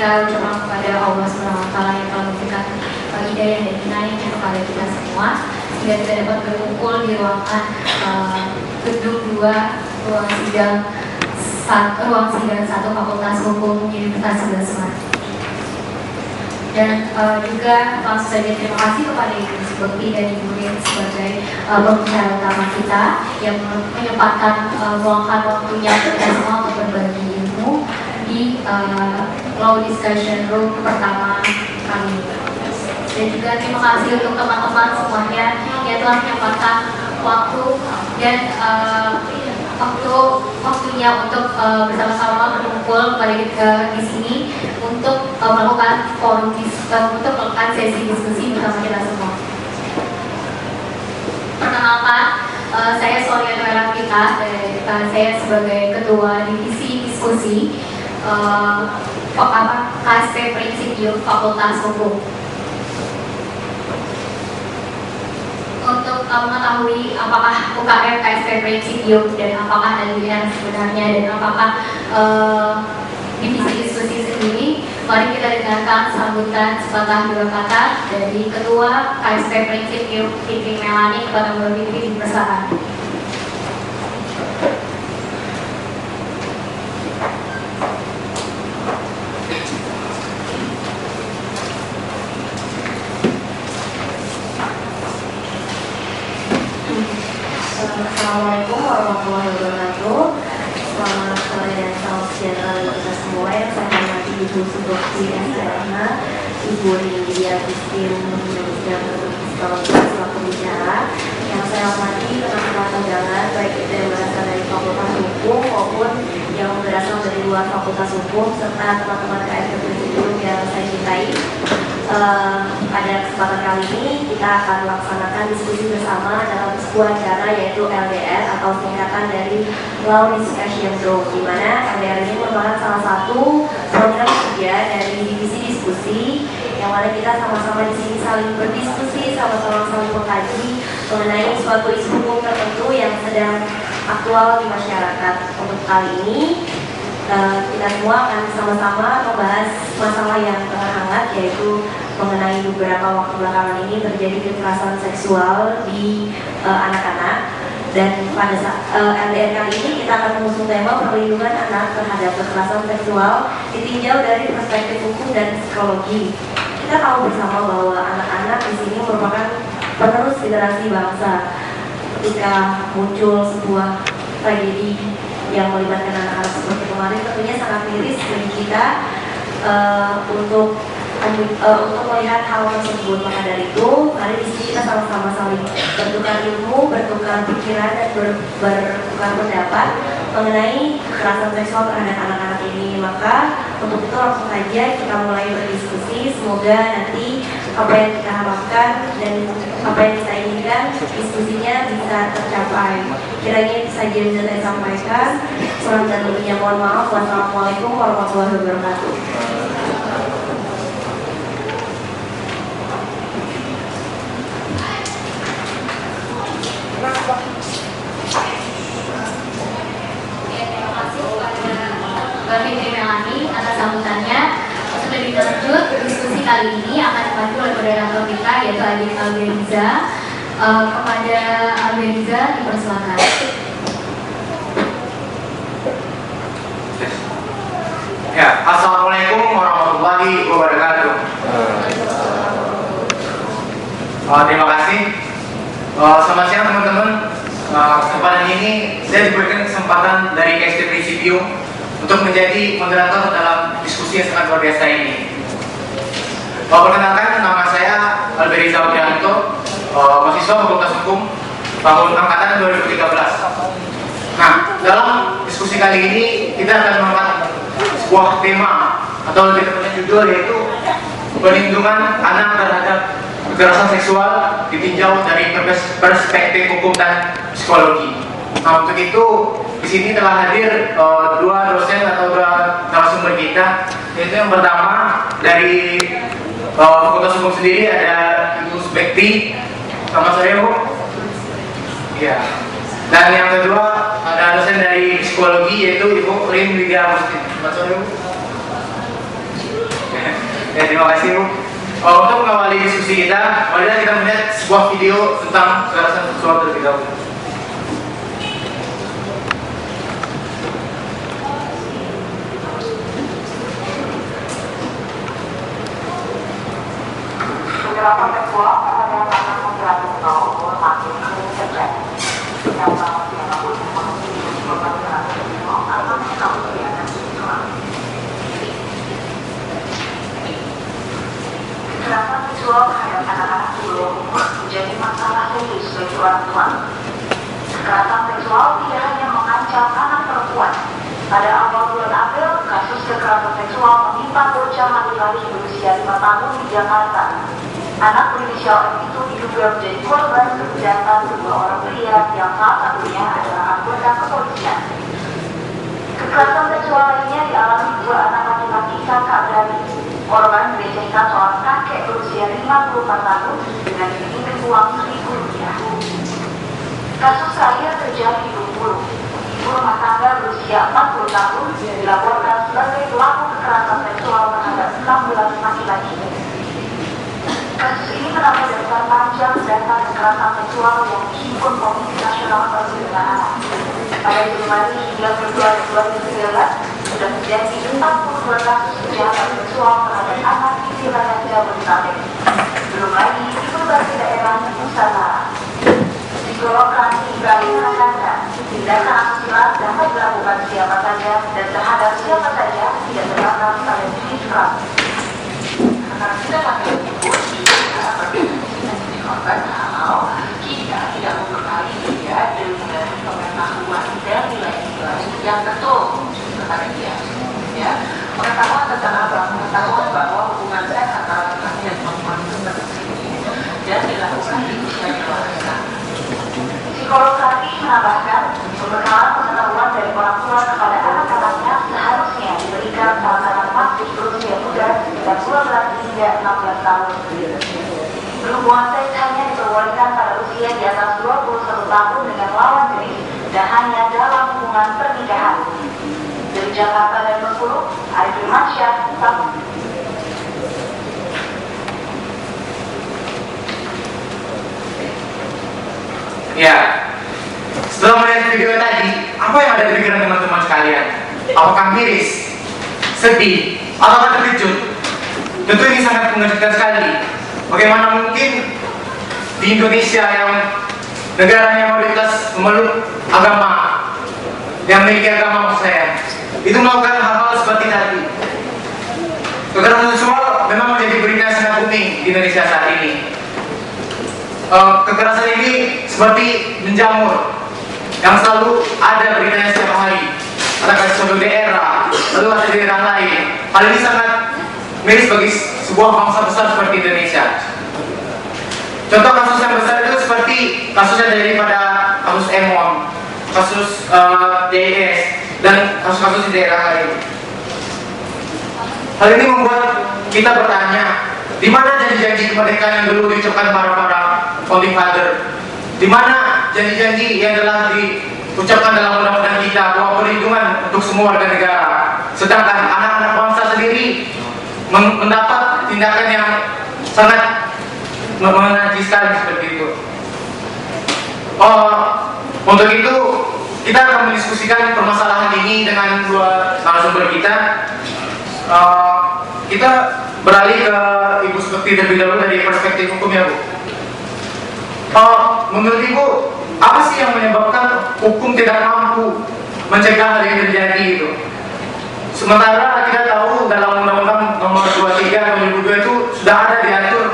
kita ucapkan kepada Allah SWT yang telah memberikan hidayah dan inayahnya kepada kita semua, sehingga kita dapat berkumpul di ruangan gedung 2, ruang sidang 1 Fakultas Hukum Universitas 11 Maret. Dan juga langsung saja terima kasih kepada Ibu Bekti dan Ibu Rin sebagai pembicara utama kita yang menyempatkan meluangkan waktunya kita semua untuk berbagi ilmu di Law Discussion Room pertama kami. Dan juga terima kasih untuk teman-teman semuanya yang telah menyempatkan waktu dan waktunya untuk bersama-sama berkumpul pada di sini untuk melakukan untuk melakukan sesi diskusi bersama kita semua. Perkenalkan, saya Soliana Merapita, saya sebagai Ketua Divisi Diskusi KSP Prinsipium Fakultas Hukum. Untuk mengetahui apakah UKM KSP Prinsipium dan apakah LDR sebenarnya dan apakah divisi diskusi sendiri, mari kita dengarkan sambutan sepatah dua kata dari Ketua KSP Prinsipium Fitri Melani kepada Mbak Fitri di persilakan. Assalamualaikum warahmatullahi wabarakatuh. Selamat sore dan salam sejahtera bagi kita semua. Yang saya hormati Ibu Subokti SPH, Ibu Nindya Christine Indonesia selaku bicara. Yang saya hormati teman-teman undangan baik itu yang berasal dari Fakultas Hukum maupun yang berasal dari luar Fakultas Hukum serta teman-teman KSP Prinsipium yang saya cintai. Pada kesempatan kali ini kita akan melaksanakan diskusi bersama dalam sebuah acara yaitu LDR atau singkatan dari Law Discussion Room, di mana LDR ini merupakan salah satu program kerja dari divisi diskusi yang mana kita sama-sama di sini saling berdiskusi, sama-sama saling mengkaji mengenai suatu isu hukum tertentu yang sedang aktual di masyarakat. Untuk kali ini kita semua akan sama-sama membahas masalah yang tengah hangat, yaitu mengenai beberapa waktu belakangan ini terjadi kekerasan seksual di anak-anak. Dan pada LDR kali ini kita akan mengusung tema perlindungan anak terhadap kekerasan seksual ditinjau dari perspektif hukum dan psikologi. Kita tahu bersama bahwa anak-anak di sini merupakan penerus generasi bangsa. Ketika muncul sebuah tragedi yang melibatkan anak-anak seperti kemarin, tentunya sangat miris bagi kita untuk melihat hal tersebut. Maka dari itu, mari di sini kita sama-sama saling bertukar ilmu, bertukar pikiran dan bertukar pendapat mengenai kekerasan seksual terhadap anak-anak ini. Maka untuk itu langsung saja kita mulai berdiskusi. Semoga nanti apa yang kita harapkan dan apa yang kita inginkan diskusinya bisa tercapai. Kiranya itu saja yang bisa saya sampaikan. Kurang dan lebihnya mohon maaf. Wassalamualaikum warahmatullahi wabarakatuh. Terima kasih kepada Mbak Fitri Melani atas sambutannya. Untuk lebih lanjut, diskusi kali ini akan dipandu oleh moderator kita yaitu Adik Alberiza. Kepada Alberiza dipersilakan. Ya, assalamualaikum warahmatullahi wabarakatuh. Terima kasih. Selamat siang teman-teman. Kesempatan ini saya diberikan kesempatan dari KSP Prinsipium untuk menjadi moderator dalam diskusi yang sangat luar biasa ini. Perkenalkan, nama saya Alberiza Widianto, mahasiswa Fakultas Hukum tahun angkatan 2013. Nah, dalam diskusi kali ini kita akan mengangkat sebuah tema atau lebih tepatnya judul, yaitu perlindungan anak terhadap kekerasan seksual ditinjau dari perspektif hukum dan psikologi. Nah, untuk itu di sini telah hadir dua dosen atau dua narasumber kita, yaitu yang pertama dari Fakultas Hukum sendiri ada Ibu Bekti. Selamat sore, Bu. Iya. Dan yang kedua ada dosen dari psikologi yaitu Ibu Rin Widya Mustin. Selamat sore, Bu. Ya, terima kasih Bu. Untuk mengawali diskusi kita, marilah kita melihat sebuah video tentang kekerasan seksual terlebih dahulu. Kekerasan seksual terhadap anak laki-laki di bawah umur makin sering terjadi. Yang sama siapapun yang mengalami korban kekerasan seksual atau mengenal kekerasan seksual. Kekerasan seksual terhadap anak-anak di bawah umur menjadi masalah serius bagi orang tua. Kekerasan seksual tidak hanya mengancam anak perempuan. Pada awal bulan April, kasus kekerasan seksual menimpa bocah laki-laki berusia 5 tahun di Jakarta. Anak berinisial M itu diduga menjadi korban kejahatan kedua orang pria yang salah satunya adalah anggota kepolisian. Kekerasan seksual lainnya dialami dua anak laki-laki kakak beradik. Korban dilecehkan seorang kakek berusia 54 tahun dengan diminta uang Rp1.000. Kasus lainnya terjadi di Bengkulu. Ibu rumah tangga berusia 40 tahun dilaporkan sebagai pelaku kekerasan seksual terhadap 16 laki-laki. Kasus ini mendapat daftar panjang data kekerasan seksual yang dihimpun Komisi Nasional Perlindungan Anak. Pada Januari hingga Februari 2019 sudah terjadi 42 kasus kejahatan seksual terhadap anak di wilayah Jabodetabek. Belum lagi di berbagai daerah Nusantara. Psikolog Rani Ibrahim menekankan tindakan asusila dapat dilakukan siapa saja dan terhadap siapa saja tidak terbatas pada jenis kelamin. Karena kita pakai ibu menjadi korban kalau kita tidak membekali dia dengan pengetahuan dan nilai-nilai yang betul kepada dia. Ya, pengetahuan tentang apa? Pengetahuan bahwa hubungan seks antara laki-laki dan perempuan itu seperti ini dan dilakukan di usia dewasa. Psikolog Rani menambahkan pembekalan pengetahuan dari orang tua kepada anak-anaknya seharusnya diberikan saat-saat masih berusia muda sekitar 12 hingga 16 tahun. Berhubungan seks hanya diperbolehkan pada usia di atas 21 tahun dengan lawan jenis dan hanya dalam hubungan pernikahan. Dari Jakarta dan Bengkulu, Arif Firmansyah, Sabtu. Ya, setelah melihat video tadi, apa yang ada di pikiran teman-teman sekalian? Apakah miris, sedih, atau terkejut? Tentu ini sangat mengejutkan sekali. Bagaimana mungkin di Indonesia yang negaranya mayoritas memeluk agama, yang memiliki agama maksud saya, itu melakukan hal-hal seperti tadi. Kekerasan seksual memang menjadi berita yang sangat booming di Indonesia saat ini. Kekerasan ini seperti menjamur yang selalu ada beritanya setiap hari. Ada kasus suatu daerah, lalu ada daerah lain. Hal ini sangat miris bagi sebuah bangsa besar seperti Indonesia. Contoh kasus yang besar itu seperti kasusnya daripada kasus Emon, kasus DIS, dan kasus-kasus di daerah lain. Hal ini membuat kita bertanya, di mana janji-janji kemerdekaan yang dulu diucapkan para founding father? Di mana janji-janji yang telah diucapkan dalam undang-undang kita bahwa perlindungan untuk semua warga negara? Sedangkan anak-anak bangsa sendiri mendapat tindakan yang sangat menajiskan seperti itu. Untuk itu kita akan mendiskusikan permasalahan ini dengan dua narasumber kita. Kita beralih ke Ibu Sukti terlebih dahulu dari perspektif hukum ya Bu. Menurut Ibu, apa sih yang menyebabkan hukum tidak mampu mencegah hal yang terjadi itu? Sementara kita tahu dalam Undang-Undang Nomor 23 Tahun 2002 itu sudah ada diatur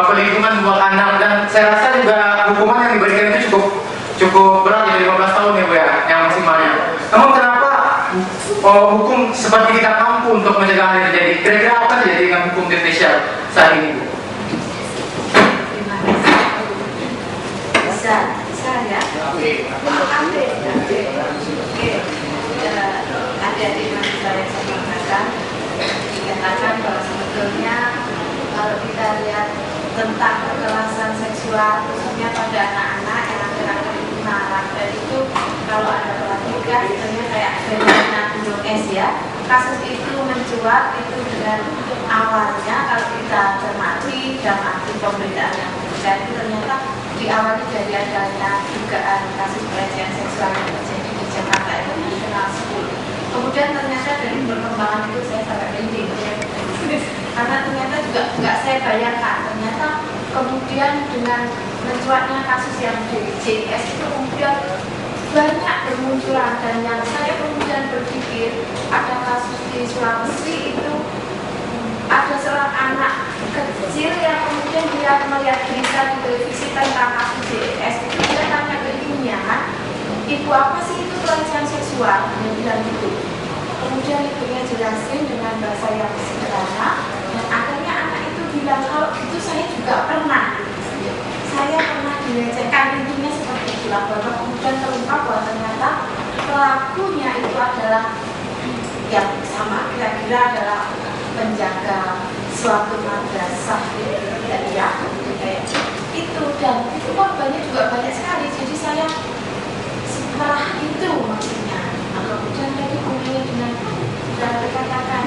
pelindungan buah kandang, dan saya rasa juga hukuman yang diberikan itu cukup berat ya, 15 tahun ya Bu ya, yang maksimalnya. Namun kenapa hukum seperti tidak mampu untuk mencegah hal yang terjadi? Kira-kira apa terjadi dengan hukum di Indonesia saat ini Bu? Bisa ya? Ada di mana saya sampaikan, dikatakan bahwa sebetulnya kalau kita lihat tentang kekerasan seksual khususnya pada anak-anak yang akhir-akhir ini marak, dan itu kalau ada perhatikan sebenarnya kayak fenomena gunung es ya. Kasus itu mencuat itu dengan awalnya kalau kita cermati dalam arti pemberitaan yang diberikan itu ternyata diawali dari adanya dugaan kasus pelecehan seksual yang terjadi di Jakarta International School. Kemudian ternyata dari perkembangan itu saya sangat merinding karena ternyata juga nggak saya bayangkan ternyata kemudian dengan mencuatnya kasus yang di JS itu kemudian banyak bermunculan, dan yang saya kemudian berpikir ada kasus di Sulawesi itu ada seorang anak kecil yang kemudian dia melihat berita di televisi tentang kasus JS itu, dia tanya ke ibunya, ibu apa sih itu pelecehan seksual, dia bilang gitu. Kemudian ibunya jelasin dengan bahasa yang sederhana, dan akhirnya anak itu bilang kalau itu saya juga pernah, saya pernah dilecehkan, intinya seperti itulah. Bahwa kemudian terungkap bahwa ternyata pelakunya itu adalah yang sama, kira-kira adalah penjaga suatu madrasah ya, kayak itu, dan itu korbannya juga banyak sekali. Jadi saya setelah itu maksudnya, kemudian tadi kemudian dengan dan dikatakan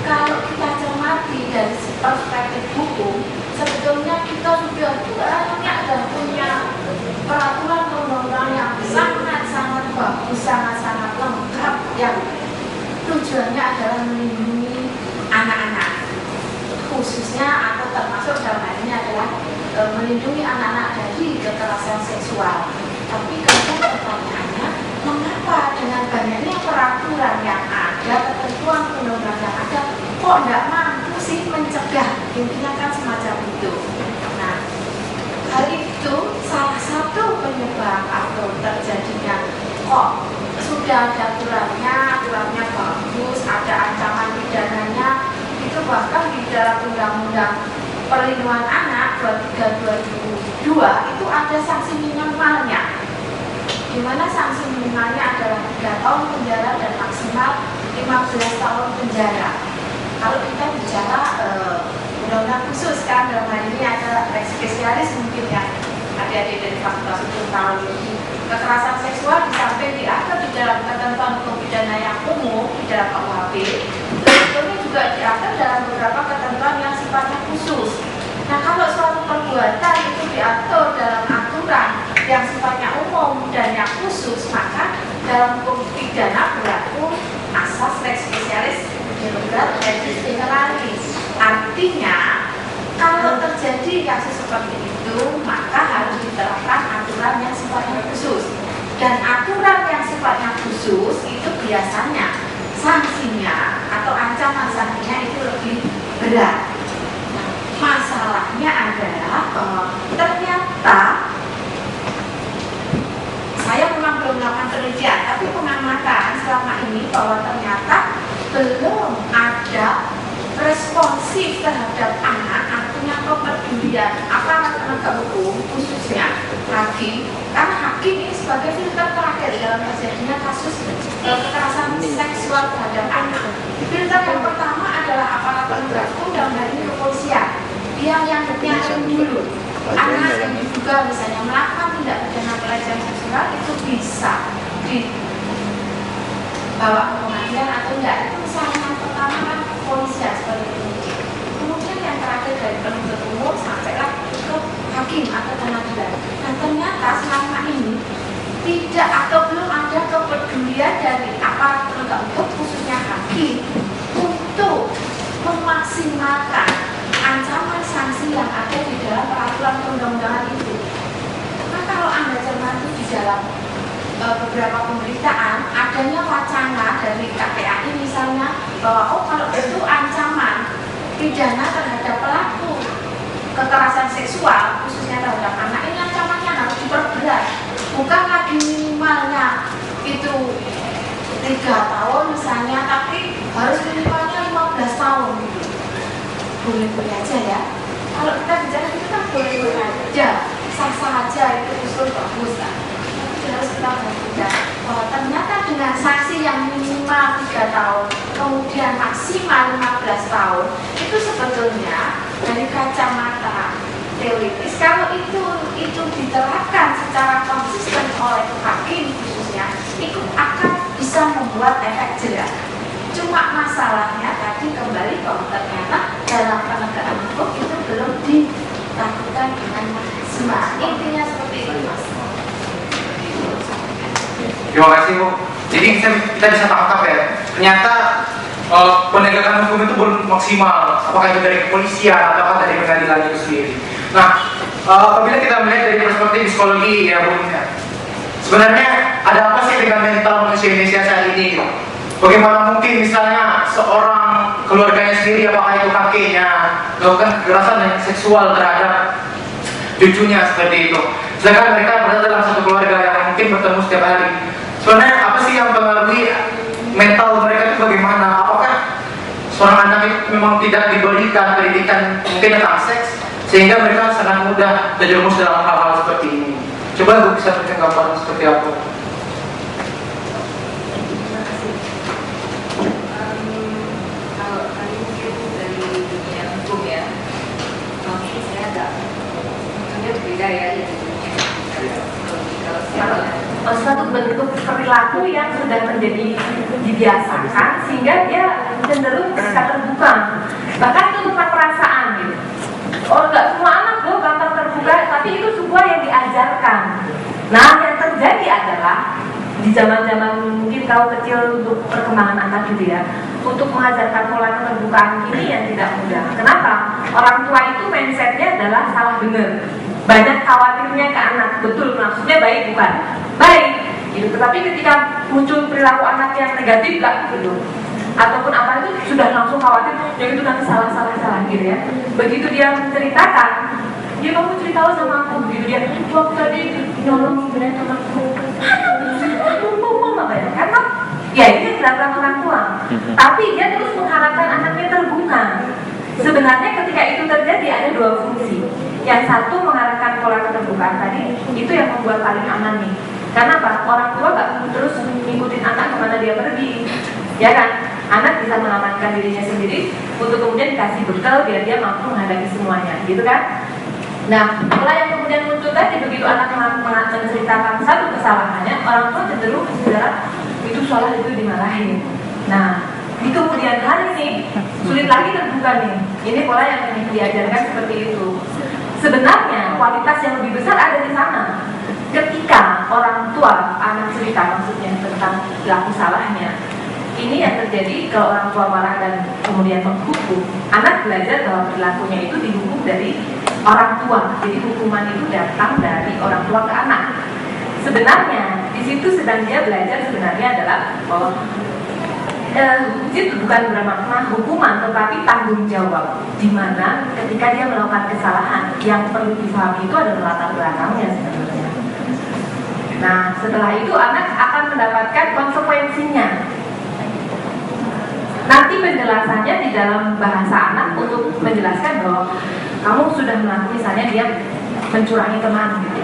kalau kita cermati dari perspektif hukum, sebetulnya kita sudah banyak dan punya peraturan perundang-undangan yang sangat-sangat bagus, sangat-sangat lengkap, yang tujuannya adalah melindungi anak-anak khususnya, atau termasuk dalam hal ini adalah melindungi anak-anak dari kekerasan seksual. Tapi kemudian pertanyaannya, mengapa dengan banyaknya peraturan yang ada, ketentuan undang-undang yang ada, kok tidak mampu sih mencegah? Intinya kan semacam itu. Nah, hal itu salah satu penyebab atau terjadinya kok sudah ada aturannya bagus, ada ancaman pidananya, itu bahkan di dalam Undang-Undang Perlindungan Anak 23/2002 itu ada sanksi minimalnya, di mana sanksi minimalnya adalah 3 tahun penjara dan maksimal 15 tahun penjara. Kalau kita bicara undang-undang khusus kan, dalam hal ini ada spesialis mungkin ya, adik-adik dari Fakultas Hukum tahun ini, kekerasan seksual di samping diatur di dalam ketentuan hukum pidana yang umum di dalam KUHP, sebetulnya juga diatur dalam beberapa ketentuan yang sifatnya khusus. Nah, kalau suatu perbuatan itu diatur dalam aturan yang sifatnya umum dan yang khusus, maka dalam hukum pidana berlaku asas lex specialis derogat legis generalis. Artinya, kalau terjadi kasus seperti itu, maka harus diterapkan aturan yang sifatnya khusus. Dan aturan yang sifatnya khusus itu biasanya sanksinya atau ancaman sanksinya itu lebih berat. Masalahnya adalah ternyata saya memang belum melakukan penelitian, tapi pengamatan selama ini bahwa ternyata belum ada responsif terhadap anak, artinya kepedulian aparat penegak hukum khususnya hakim, karena hakim ini sebagai filter terakhir dalam terjadinya kasus kekerasan seksual terhadap anak. Filter yang pertama adalah aparat penegak hukum, dalam hal ini kepolisian, yang nyaring dulu anak yang diduga misalnya melakukan tindak pidana pelecehan seksual itu bisa dibawa ke pengadilan atau enggak. Itu misalnya yang pertama kan kepolisian sebagai penyidik, kemudian yang terakhir dari penuntut umum sampailah ke hakim atau pengadilan. Nah, ternyata selama ini tidak atau belum ada kepedulian dari aparat penegak hukum khususnya hakim untuk memaksimalkan ancaman sanksi yang ada di dalam peraturan perundang-undangan itu. Nah, kalau Anda cermati di dalam beberapa pemberitaan, adanya wacana dari KPAI misalnya bahwa kalau itu ancaman pidana terhadap pelaku kekerasan seksual khususnya terhadap anak, ini ancamannya harus diperberat, bukan lagi minimalnya itu 3 tahun misalnya, tapi harus minimalnya 15 tahun gitu. Boleh-boleh aja ya, kalau kita bicara itu kan boleh-boleh aja, sah-sah aja, itu usul bagus kan. Tapi harus kita perhatikan bahwa ternyata dengan sanksi yang minimal 3 tahun kemudian maksimal 15 tahun itu sebetulnya dari kacamata teoritis, kalau itu diterapkan secara konsisten oleh hakim khususnya, itu akan bisa membuat efek jerah. Cuma masalahnya tadi kembali bahwa ternyata dalam penegakan hukum itu belum dilakukan dengan maksimal. Intinya seperti itu, Mas. Terima kasih Bu. Jadi kita bisa tangkap ya, ternyata penegakan hukum itu belum maksimal, apakah itu dari kepolisian atau dari pengadilan itu sendiri. Nah, apabila kita melihat dari perspektif psikologi ya Bu, sebenarnya ada apa sih dengan mental manusia Indonesia saat ini? Bagaimana mungkin misalnya seorang keluarganya sendiri, apakah itu kakeknya, melakukan kekerasan dan seksual terhadap cucunya seperti itu. Sedangkan mereka berada dalam satu keluarga yang mungkin bertemu setiap hari. Sebenarnya apa sih yang mempengaruhi mental mereka itu bagaimana? Apakah seorang anak itu memang tidak diberikan pendidikan mungkin tentang seks sehingga mereka sangat mudah terjerumus dalam hal-hal seperti ini? Coba Bu bisa berikan gambaran seperti apa? Kalau tadi mungkin dari dunia hukum ya, mungkin saya agak tentunya berbeda ya dari dunia kalau Suatu bentuk perilaku yang sudah menjadi dibiasakan sehingga dia cenderung bersikap terbuka, bahkan itu tentang perasaan gitu. Oh, nggak semua anak loh gampang terbuka, tapi itu sebuah yang diajarkan. Nah, yang terjadi adalah di zaman-zaman mungkin kau kecil untuk perkembangan anak gitu ya, untuk mengajarkan pola keterbukaan ini yang tidak mudah. Kenapa? Orang tua itu mindsetnya adalah salah benar. Banyak khawatirnya ke anak, betul maksudnya baik bukan? Baik, gitu. Tetapi ketika muncul perilaku anak yang negatif lah gitu, ataupun apa itu sudah langsung khawatir, yang itu nanti salah gitu ya. Begitu dia menceritakan, dia kamu cerita sama aku gitu dia, waktu tadi nyolong sebenarnya temanku, mama ya, karena ya ini yang dilakukan orang tua. Tapi dia terus mengharapkan anaknya terbuka. Sebenarnya ketika itu terjadi ada dua fungsi. Yang satu mengarahkan pola keterbukaan tadi, itu yang membuat paling aman nih. Karena apa? Orang tua gak terus ngikutin anak kemana dia pergi, ya kan? Anak bisa mengamankan dirinya sendiri untuk kemudian dikasih bekal biar dia mampu menghadapi semuanya, gitu kan? Nah, pola yang kemudian muncul tadi, begitu anak menceritakan satu kesalahannya, orang tua cenderung bergerak itu salah, itu dimarahin. Nah, di kemudian hari ini sulit lagi terbuka nih. Ini pola yang diajarkan seperti itu. Sebenarnya kualitas yang lebih besar ada di sana. Ketika orang tua anak cerita maksudnya tentang perilaku salahnya, ini yang terjadi kalau orang tua marah dan kemudian menghukum, anak belajar bahwa perilakunya itu dihukum dari orang tua. Jadi hukuman itu datang dari orang tua ke anak. Sebenarnya di situ sedang dia belajar sebenarnya adalah bahwa itu bukan bermakna hukuman, tetapi tanggung jawab. Di mana ketika dia melakukan kesalahan, yang perlu dipahami itu adalah latar belakangnya sebenarnya. Nah, setelah itu anak akan mendapatkan konsekuensinya. Nanti penjelasannya di dalam bahasa anak untuk menjelaskan bahwa kamu sudah melakukan, misalnya dia mencurangi teman gitu.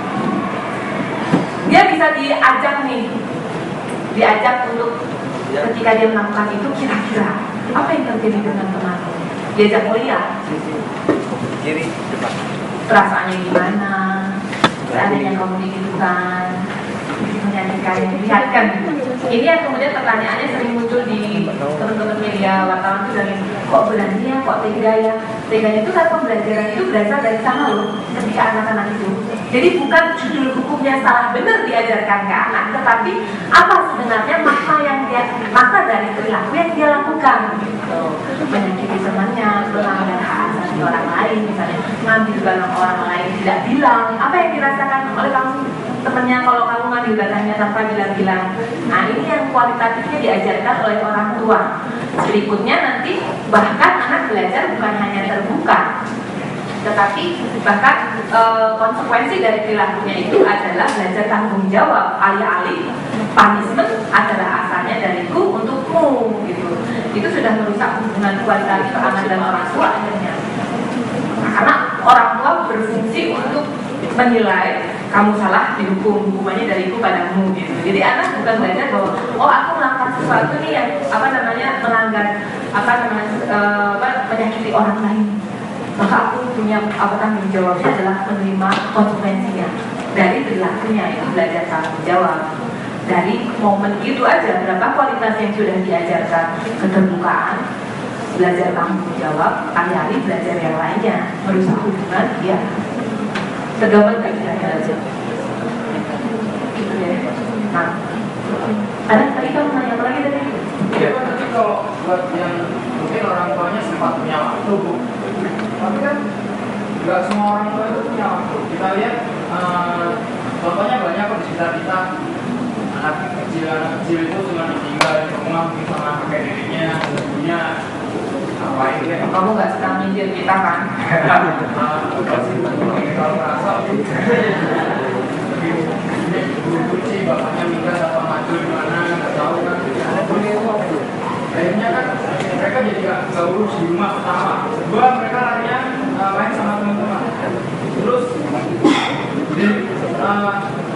Dia bisa diajak untuk ketika dia melakukan itu, kira-kira apa yang terjadi dengan temanmu? Diajak mulia, kiri depan, perasaannya gimana, seandainya kamu digitukan, menyanyikan, yang dilihatkan. Ini yang kemudian pertanyaannya sering muncul di teman-teman media wartawan itu dari kok berani ya, kok tega ya. Teganya itu kan pembelajaran itu berasal dari sana loh, ketika anak-anak itu. Jadi bukan judul hukumnya salah benar diajarkan ke anak, tetapi apa sebenarnya makna dari perilaku yang dia lakukan gitu. Menyakiti temannya, melanggar hak asasi orang lain, misalnya ngambil barang orang lain tidak bilang, apa yang dirasakan oleh kamu temannya kalau kamu ngambil barangnya tanpa bilang-bilang. Nah, ini yang kualitatifnya diajarkan oleh orang tua. Berikutnya nanti bahkan anak belajar bukan hanya terbuka, tetapi bahkan konsekuensi dari perilakunya itu adalah belajar tanggung jawab. Alih-alih punishment adalah asalnya dariku untukmu gitu. Itu sudah merusak hubungan kualitatif anak dan orang tua akhirnya. Nah, karena orang tua berfungsi untuk menilai kamu salah, dihukum, hukumannya dariku padamu gitu. Jadi anak bukan belajar bahwa oh aku melakukan sesuatu nih yang melanggar menyakiti orang lain, maka aku punya tanggung jawabnya adalah menerima konsekuensinya dari perilakunya, itu belajar tanggung jawab. dari momen itu aja berapa kualitas yang sudah diajarkan, keterbukaan, belajar tanggung jawab, alih-alih belajar yang lainnya, merusak hubungan, ya tergambar nggak kira-kira aja gitu ya. Nah, ada tadi kamu nanya apa lagi tadi? Ya, tapi kalau buat yang mungkin orang tuanya sempat punya waktu, Bu. Tapi kan nggak semua orang tua itu punya waktu. Kita lihat contohnya banyak kok di sekitar kita. Anak kecil itu cuma tinggal di rumah mungkin sama kakek neneknya, ibunya ngapain ya? Kamu nggak sedang nyindir kita kan? Kalau merasa guru kunci bapaknya minta sama maju di mana nggak tahu kan. Akhirnya kan mereka jadi nggak urus di rumah pertama. Kedua mereka larinya main sama teman-teman. Terus jadi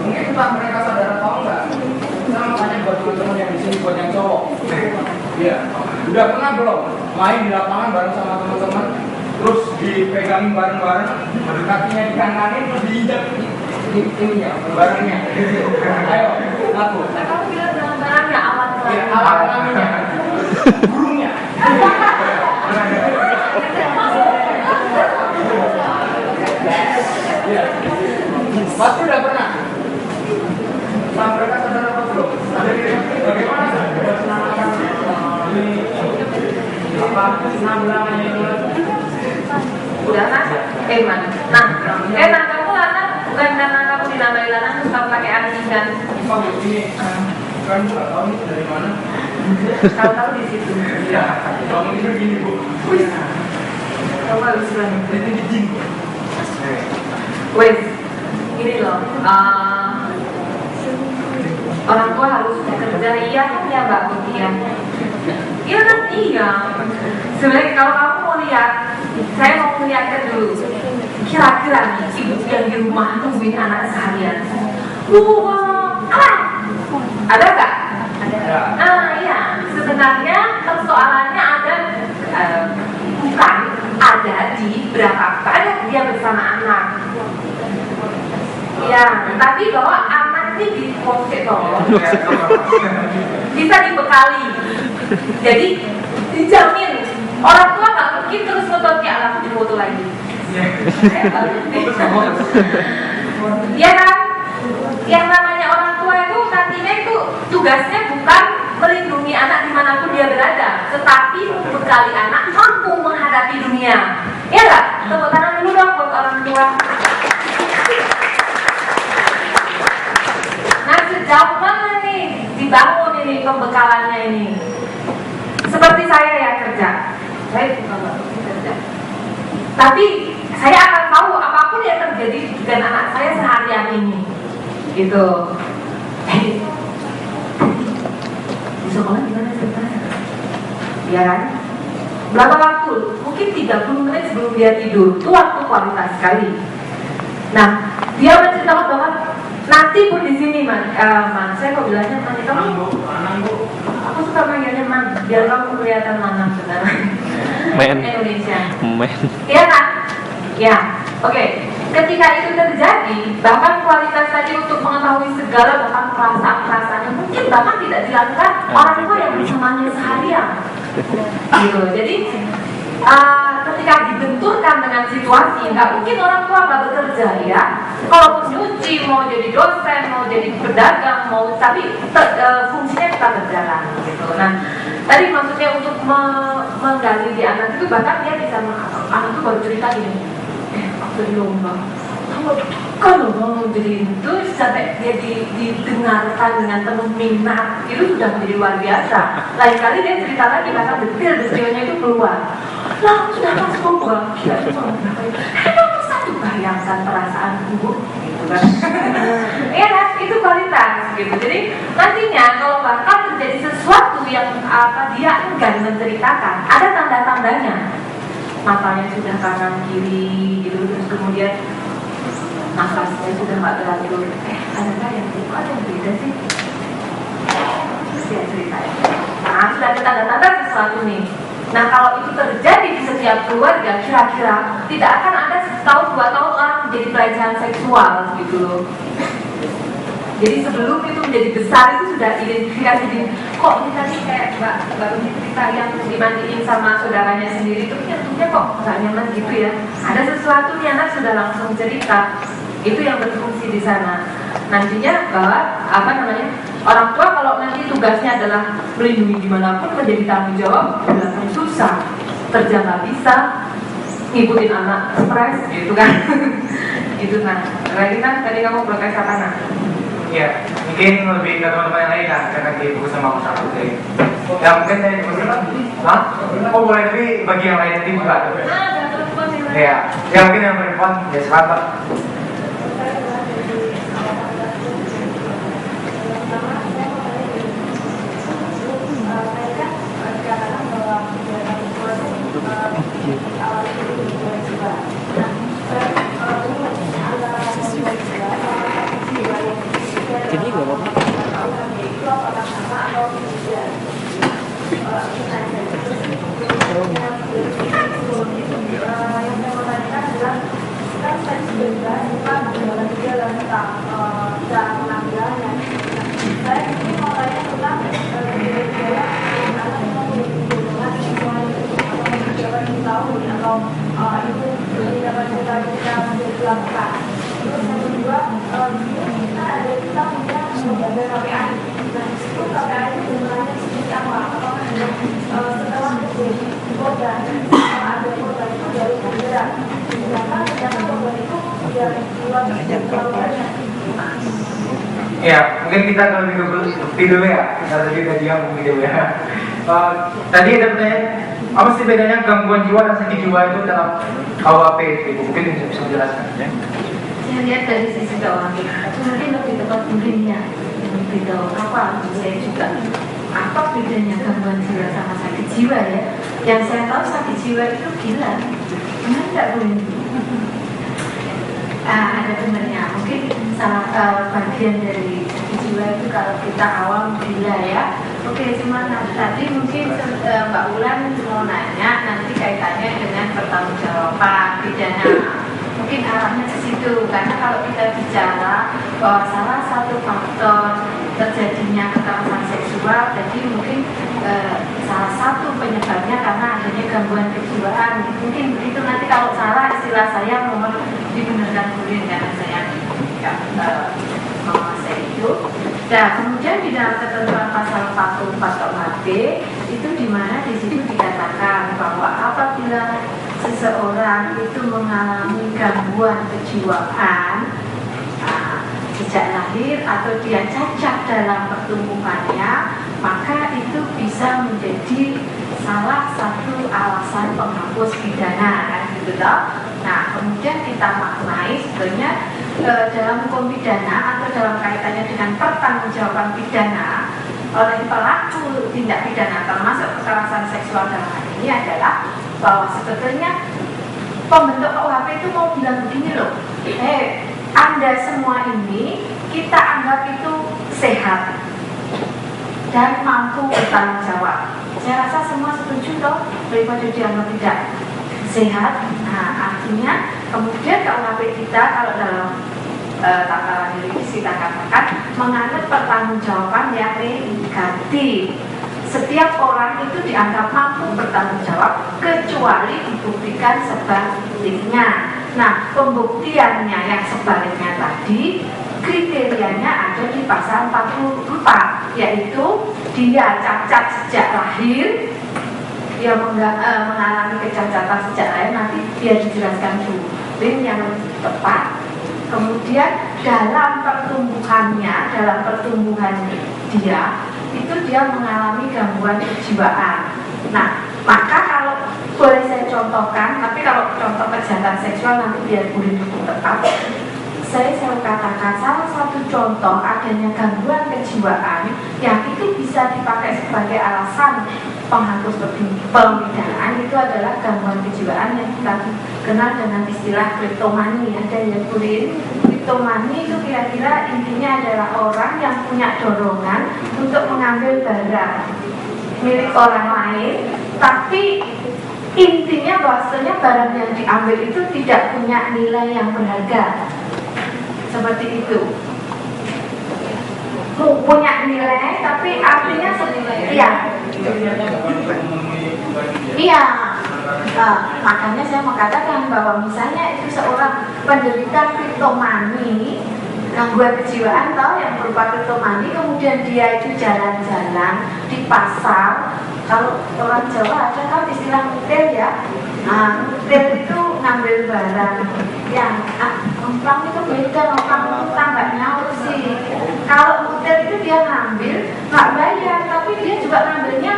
mungkin entah mereka sadar atau enggak. Saya mau tanya buat teman-teman yang di sini, buat yang cowok. Iya, udah pernah belum main di lapangan bareng sama teman-teman? Terus dipegangin bareng-bareng, kakinya dikanan-kanin, terus diinjak ininya, barangnya. Ayo, ngaku. Kamu bilang dengan barangnya alat Ya, alat kelaminnya, burungnya. Ya, pasti udah pernah. Nah, mereka sadar apa belum? Bagaimana apa penanggulangannya itu? udah kan? Nah, kamu lanang bukan karena kamu dinamai lanang terus kamu pakai anjing kan? Pak, begini, kan nggak tahu ini dari mana. Tahu-tahu di situ. Iya, kamu itu begini Bu. Kamu harus bilang Ini di jin Bu. wes, gini loh. Orang tua harus bekerja, iya Mbak Mutia. Iya kan, iya. Sebenarnya kalau kamu mau lihat, saya mau melihatkan dulu. Kira-kira nih, ibu yang di rumah nungguin anak seharian. Ada nggak? Ada. Nah, iya. Sebenarnya persoalannya ada, bukan ada di berapa banyak dia bersama anak. Ya, tapi bahwa anak ini dikonsep bisa dibekali. Jadi dijamin orang tua nggak mungkin terus nonton di anak di foto lagi. Ya kan? Yang namanya orang tua itu nantinya itu tugasnya bukan melindungi anak dimanapun dia berada, tetapi membekali anak mampu menghadapi dunia. Ya nggak? Tepuk tangan dulu dong buat orang tua. Nah, sejauh mana nih dibangun ini pembekalannya ini? Seperti saya ya kerja, saya bukan kerja, tapi saya akan tahu apapun yang terjadi dengan anak saya seharian ini, gitu. Di sekolah gimana ceritanya? Ya kan? Berapa waktu? Mungkin 30 menit sebelum dia tidur, itu waktu kualitas sekali. Nah, dia menceritakan bahwa nanti pun di sini man, saya kok bilangnya man, kamu, aku suka manggilnya man, biar kamu kelihatan manang sebenarnya. Men. Indonesia. Men. Iya kan? Ya, oke. Ketika itu terjadi, bahkan kualitas tadi untuk mengetahui segala bahkan perasaan-perasaan yang mungkin bahkan tidak dilakukan orang tua yang bersamanya seharian. Gitu. Jadi ketika dibenturkan dengan situasi, nggak mungkin orang tua nggak bekerja ya. Kalaupun nyuci, mau jadi dosen, mau jadi pedagang, mau tapi fungsinya tetap berjalan gitu. Nah, tadi maksudnya untuk menggali di anak itu bahkan dia bisa anak itu baru cerita gini, waktu di lomba, kalau jadi itu sampai dia didengarkan dengan penuh minat itu sudah menjadi luar biasa. Lain kali dia cerita lagi bahkan detailnya itu keluar. Lah sudah pas lomba, kita cuma emang satu bayangkan perasaan ibu, gitu kan? Iya kan, itu kualitas gitu. Jadi nantinya kalau bahkan terjadi sesuatu yang dia enggan menceritakan, ada tanda-tandanya. Matanya sudah kanan kiri gitu, terus kemudian nafasnya sudah nggak teratur. Ada yang beda sih? Terus dia ceritain. Nah, sudah ada tanda-tanda sesuatu nih. Nah, kalau itu terjadi di setiap keluarga, kira-kira tidak akan ada setahun 2 tahun orang menjadi pelecehan seksual gitu loh. Jadi sebelum itu menjadi besar itu sudah identifikasi diri. Kok kita nih kayak Mbak Uni cerita yang dimandiin sama saudaranya sendiri itu tentunya kok nggak nyaman gitu ya. Ada sesuatu nih anak sudah langsung cerita. Itu yang berfungsi di sana. Nantinya bahwa orang tua kalau nanti tugasnya adalah melindungi dimanapun menjadi tanggung jawab, udah susah, kerja nggak bisa, ngikutin anak stres gitu kan. Gitu nah. Lagi kan tadi kamu protes apa nak? Ya, mungkin lebih ke teman-teman yang lain kan, karena di buku sama aku satu deh. Ya mungkin saya buku sama, hah? Oh boleh, tapi bagi yang lain nanti buka. Ya, ya mungkin yang perempuan ya silakan. Jadi nggak apa-apa. Ya, mungkin kita kalau dulu ya, kita tadi yang video ya. Tadi ada pertanyaan, apa sih bedanya gangguan jiwa dan sakit jiwa itu dalam KUHP? Mungkin bisa menjelaskan. Ya? Saya lihat dari sisi keuangan, mungkin lebih tepat mungkinnya lebih tahu apa. Saya juga apa bedanya gangguan jiwa sama sakit jiwa ya? Yang saya tahu sakit jiwa itu gila, benar nggak Bu? Ada benernya, mungkin salah bagian dari sakit jiwa itu kalau kita awam gila ya. Oke, cuma tadi mungkin Mbak Ulan mau nanya nanti kaitannya dengan pertanggungjawaban pidana. Mungkin arahnya ke situ, karena kalau kita bicara bahwa salah satu faktor terjadinya kekerasan seksual, jadi mungkin salah satu penyebabnya karena adanya gangguan kejiwaan. Mungkin itu nanti kalau salah istilah saya mohon dibenarkan dulu karena saya nggak menguasai itu. Nah, kemudian di dalam ketentuan pasal 44 KUHP itu di mana di situ dikatakan bahwa apabila seseorang itu mengalami gangguan kejiwaan sejak lahir atau dia cacat dalam pertumbuhannya, maka itu bisa menjadi salah satu alasan penghapus pidana kan gitu toh. Nah, kemudian kita maknai sebenarnya dalam hukum pidana atau dalam kaitannya dengan pertanggungjawaban pidana oleh pelaku tindak pidana termasuk kekerasan seksual dalam hal ini adalah bahwa sebetulnya pembentuk KUHP itu mau bilang begini loh, Anda semua ini kita anggap itu sehat dan mampu bertanggung jawab. Saya rasa semua setuju toh, daripada dianggap tidak sehat. Nah, artinya kemudian KUHP kita kalau dalam tataran yuridis kita katakan menganut pertanggungjawaban yang negatif. Setiap orang itu dianggap mampu bertanggung jawab kecuali dibuktikan sebaliknya. Nah, pembuktiannya yang sebaliknya tadi kriterianya ada di pasal 44, yaitu dia cacat sejak lahir, dia mengalami kecacatan sejak lahir, nanti dia dijelaskan dulu yang tepat. Kemudian dalam pertumbuhannya, dalam pertumbuhan dia, itu dia mengalami gangguan kejiwaan. Nah, maka kalau boleh saya contohkan, tapi kalau contoh kejahatan seksual nanti biar boleh tepat. Saya katakan salah satu contoh adanya gangguan kejiwaan yang itu bisa dipakai sebagai alasan penghapus pemidanaan itu adalah gangguan kejiwaan yang kita kenal dengan istilah kleptomani. Ada yang kulit kleptomani itu kira-kira intinya adalah orang yang punya dorongan untuk mengambil barang milik orang lain, tapi intinya bahwasanya barang yang diambil itu tidak punya nilai yang berharga. Seperti itu. punya nilai, tapi artinya iya. Iya. Makanya saya mengatakan bahwa misalnya itu seorang penderita kleptomani, gangguan kejiwaan yang berupa kleptomani, kemudian dia itu jalan-jalan di pasar. Kalau orang Jawa ada kan istilah mutil ya. Mutil itu ngambil barang yang ngemplang itu beda, ngemplang itu tambah nyaut sih. Kalau mutil itu dia ngambil nggak bayar, tapi dia juga ngambilnya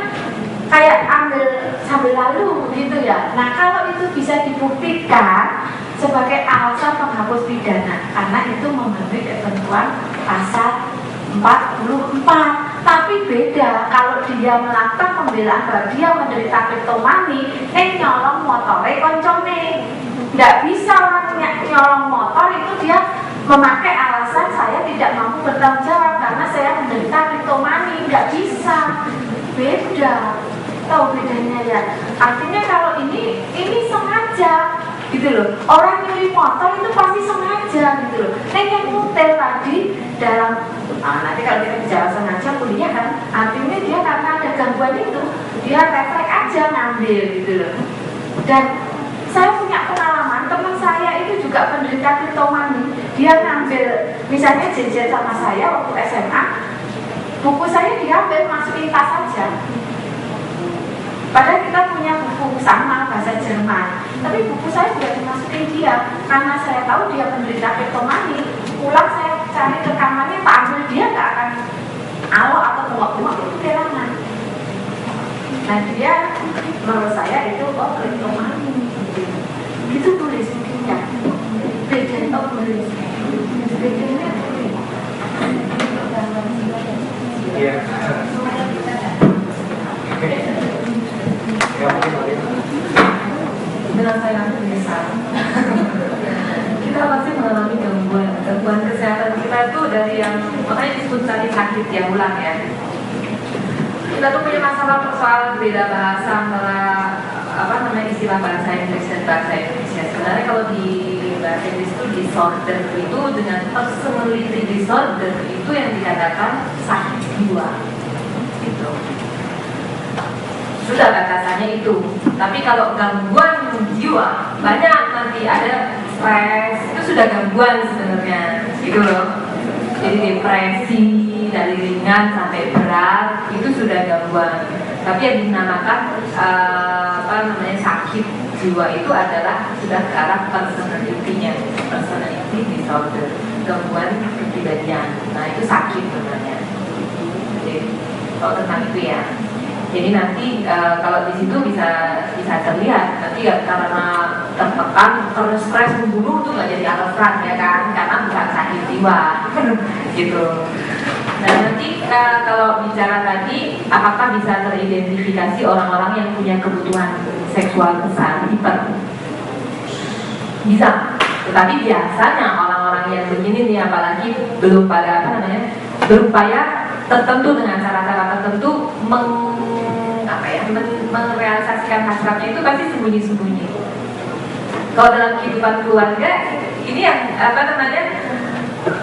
kayak ambil sambil lalu gitu ya. Nah kalau itu bisa dibuktikan sebagai alasan penghapus pidana, karena itu memenuhi ketentuan pasal 44. Tapi beda kalau dia melakukan pembelaan bahwa dia menderita kleptomani, nyolong motore koncone. Nggak bisa orang nyolong motor itu dia memakai alasan saya tidak mampu bertanggung jawab karena saya menderita kleptomani. Nggak bisa, beda. Tahu bedanya ya? Artinya kalau ini sengaja gitu loh. Orang nyuri motor itu pasti sengaja gitu loh. Yang mutel tadi dalam nanti kalau kita bicara sengaja kuliah kan, artinya dia karena ada gangguan itu dia refleks aja ngambil gitu loh. Dan saya punya pengalaman, teman saya itu juga penderita kleptomani. Dia ngambil misalnya jajan sama saya waktu SMA, buku saya diambil, masukin tas saja. Padahal kita punya buku sama bahasa Jerman, tapi buku saya juga dimasukin dia karena saya tahu dia penderita kleptomani. Pulang saya cari rekamannya, tak ambil, dia nggak akan alok atau bunga-bunga itu kehilangan. Nah dia menurut saya itu kleptomani. Itu tulis bukunya. Bedanya boleh. Bedanya boleh. Iya. Dengan saya nanti besar kita pasti mengalami gangguan kesehatan kita itu dari yang makanya disebut tadi sakit yang ulang ya. Kita tuh punya masalah persoalan beda bahasa antara istilah bahasa Inggris dan bahasa Indonesia. Sebenarnya kalau di bahasa Inggris itu disorder itu dengan personality disorder itu yang dikatakan sakit jiwa gitu. Sudah batasannya itu. Tapi kalau gangguan jiwa banyak, nanti ada stres, itu sudah gangguan sebenarnya gitu loh. Jadi depresi dari ringan sampai berat itu sudah gangguan. Tapi yang dinamakan sakit jiwa itu adalah sudah ke arah personality-nya, personality disorder, gangguan kepribadian. Nah itu sakit sebenarnya. Jadi kalau tentang itu ya. Jadi nanti kalau di situ bisa terlihat nanti ya karena tertekan, karena stres membunuh itu nggak jadi alasan ya kan, karena bukan sakit jiwa gitu. Nah nanti kalau bicara tadi apakah bisa teridentifikasi orang-orang yang punya kebutuhan seksual besar hiper? Bisa. Tetapi biasanya orang-orang yang begini nih apalagi belum pada berupaya tertentu dengan cara-cara tertentu merealisasikan hasratnya itu pasti sembunyi-sembunyi. Kalau dalam kehidupan keluarga ini yang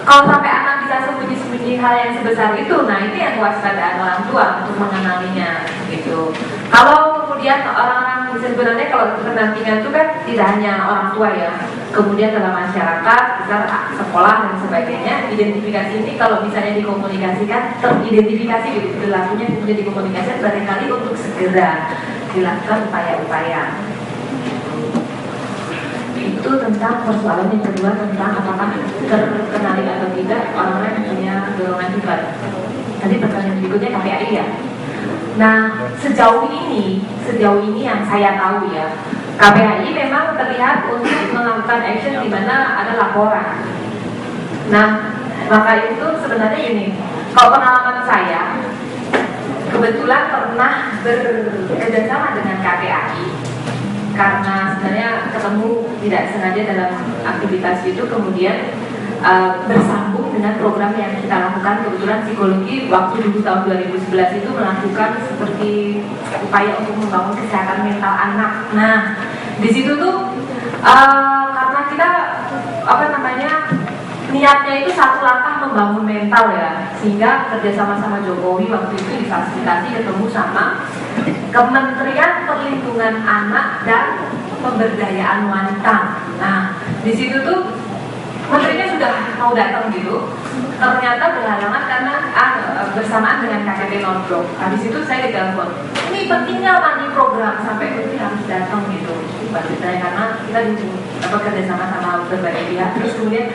kalau sampai anak bisa sembunyi-sembunyi hal yang sebesar itu, nah itu yang kewaspadaan orang tua untuk mengenalinya gitu. Kalau kemudian orang-orang sebenarnya kalau pendampingan itu kan tidak hanya orang tua ya, kemudian dalam masyarakat, besar sekolah dan sebagainya, identifikasi ini kalau misalnya dikomunikasikan, teridentifikasi gitu, perilakunya kemudian dikomunikasikan barangkali untuk segera dilakukan upaya-upaya. Itu tentang persoalan yang kedua tentang apakah terkenali atau tidak orang-orang yang punya dorongan hiper. Tadi pertanyaan berikutnya KPAI ya. Nah sejauh ini yang saya tahu ya, KPAI memang terlihat untuk melakukan action di mana ada laporan. Nah maka itu sebenarnya ini, kalau pengalaman saya kebetulan pernah bekerjasama dengan KPAI. Karena sebenarnya ketemu tidak sengaja dalam aktivitas itu, kemudian bersambung dengan program yang kita lakukan. Kebetulan psikologi waktu dulu tahun 2011 itu melakukan seperti upaya untuk membangun kesehatan mental anak. Nah di situ tuh karena kita niatnya itu satu langkah membangun mental ya, sehingga kerjasama sama Jokowi waktu itu difasilitasi ketemu sama Kementerian Perlindungan Anak dan Pemberdayaan Wanita. Nah, di situ tuh menterinya sudah mau datang gitu, ternyata berhalangan karena bersamaan dengan KTP non-blok. Habis itu saya ditelepon, ini pentingnya apa nih program sampai menteri harus datang gitu. Pasti saya karena kita bekerja sama berbagai pihak. Terus kemudian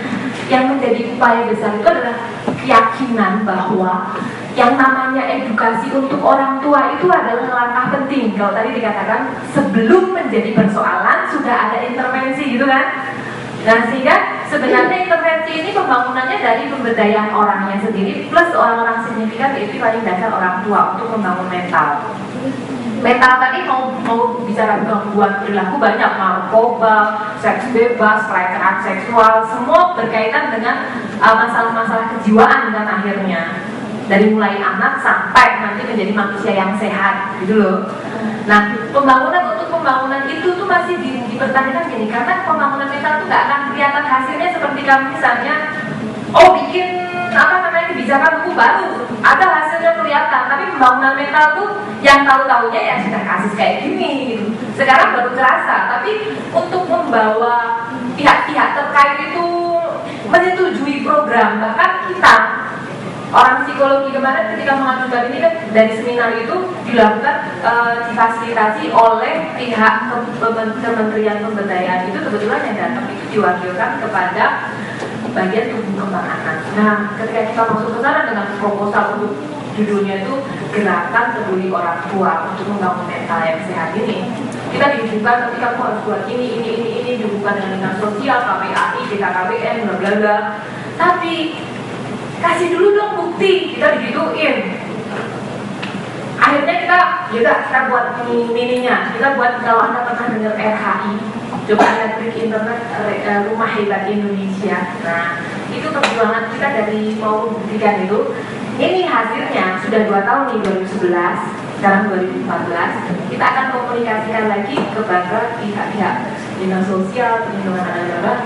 yang menjadi upaya besar itu adalah keyakinan bahwa yang namanya edukasi untuk orang tua itu adalah langkah penting. Kalau tadi dikatakan sebelum menjadi persoalan sudah ada intervensi gitu kan. Nah, sehingga sebenarnya intervensi ini pembangunannya dari pemberdayaan orangnya sendiri plus orang-orang signifikan, yaitu paling dasar orang tua untuk membangun mental. Mental tadi mau bicara gangguan perilaku banyak, narkoba, seks bebas, pelecehan seksual, semua berkaitan dengan masalah-masalah kejiwaan kan akhirnya. Dari mulai anak sampai nanti menjadi manusia yang sehat gitu loh. Nah, pembangunan itu tuh masih dipertanyakan gini, karena pembangunan mental tuh nggak akan kelihatan hasilnya seperti kamu misalnya, bikin kebijakan hukum baru, ada hasilnya kelihatan, tapi pembangunan mental tuh yang tahu-tahunya ya sudah kasus kayak gini gitu. Sekarang baru terasa, tapi untuk membawa pihak-pihak terkait itu menyetujui program, bahkan kita orang psikologi kemarin ketika mengajukan ini kan dari seminar itu dilakukan difasilitasi oleh pihak Kementerian Pemberdayaan, itu kebetulan yang datang itu diwakilkan kepada bagian tumbuh kembang anak. Nah, ketika kita masuk ke sana dengan proposal untuk judulnya itu Gerakan Peduli Orang Tua untuk Membangun Mental yang Sehat ini, kita dihubungkan ketika kamu harus buat ini dihubungkan dengan dinas sosial, KPAI, BKKBN, bla bla bla. Tapi kasih dulu dong bukti, kita digituin. Akhirnya kita buat mininya, kita buat, kalau Anda pernah dengar RHI, coba Anda klik internet Rumah Hebat Indonesia. Nah, itu perjuangan kita dari mau membuktikan itu. Ini hasilnya sudah 2 tahun nih, 2011, sekarang 2014. Kita akan komunikasikan lagi kepada pihak-pihak dinas sosial, perlindungan anak-anak.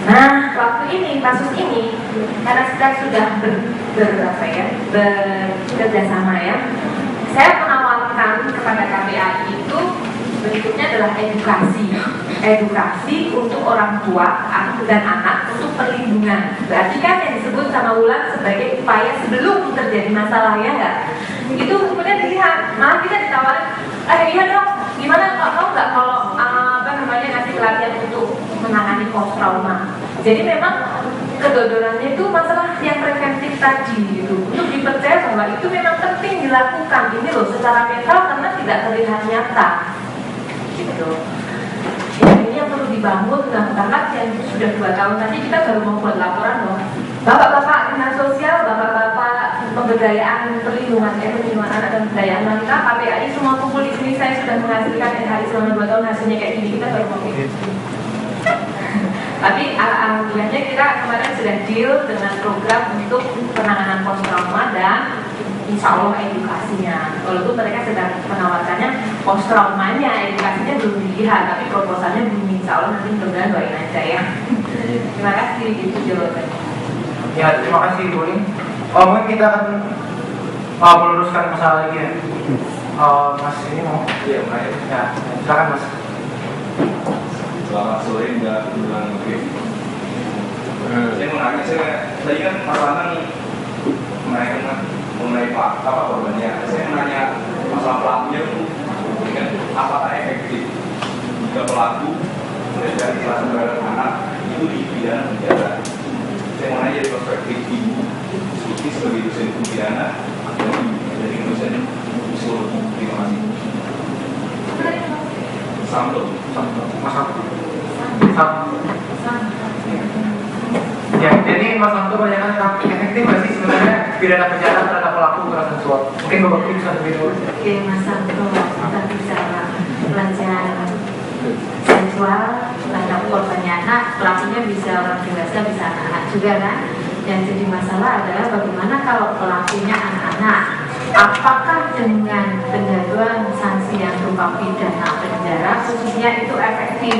Nah, waktu ini, kasus ini, karena kita sudah bekerja sama ya, saya menawarkan kepada KPAI itu bentuknya adalah edukasi untuk orang tua dan anak untuk perlindungan. Berarti kan yang disebut sama Wulan sebagai upaya sebelum terjadi masalah, ya enggak? Itu kemudian dilihat, malah kita ditawarin, iya dong, gimana kalau ngasih pelatihan untuk menangani post trauma. Jadi memang kedodorannya itu masalah yang preventif tadi gitu, untuk dipercaya bahwa itu memang penting dilakukan ini loh secara mental karena tidak terlihat nyata gitu. Ya, ini yang perlu dibangun. Nah, bahkan yang sudah 2 tahun tadi kita baru membuat laporan loh, bapak-bapak dinas sosial, bapak-bapak pemberdayaan perlindungan anak dan pemberdayaan wanita, KPAI semua kumpul di sini. Saya sudah menghasilkan NHI selama 2 tahun, hasilnya kayak gini, kita baru mau gitu. Tapi alhamdulillahnya kita kemarin sudah deal dengan program untuk penanganan post trauma dan insya Allah edukasinya. Walaupun mereka sedang menawarkannya post traumanya, edukasinya belum dilihat, tapi proposalnya belum. Insya Allah nanti mudah-mudahan doain aja ya. Terima kasih, gitu jawabannya. Ya, terima kasih Bu Ling. Mungkin kita akan meluruskan masalah lagi ya. Mas ini mau? Iya, ya, silakan Mas. Selamat sore, Mbak Bulan Mungkin. Saya menanya, tadi kan Mas Lanang mengenai korbannya. Saya menanya masalah pelakunya itu, apakah efektif jika pelaku dari kelas terhadap anak itu dipidana penjara? Saya mau nanya dari perspektif ibu, Suti sebagai dosen hukum pidana atau dari dosen psikologi. Terima kasih. Ya, jadi Mas Samto banyak kan efektif nggak sih sebenarnya pidana penjara terhadap pelaku kekerasan seksual? Mungkin Bapak Kim bisa lebih dulu. Oke, Mas Samto, kita bicara pelecehan seksual terhadap korbannya anak, pelakunya bisa orang dewasa, bisa anak-anak juga kan. Yang jadi masalah adalah bagaimana kalau pelakunya anak-anak, apakah dengan penjatuhan sanksi yang berupa pidana penjara khususnya itu efektif?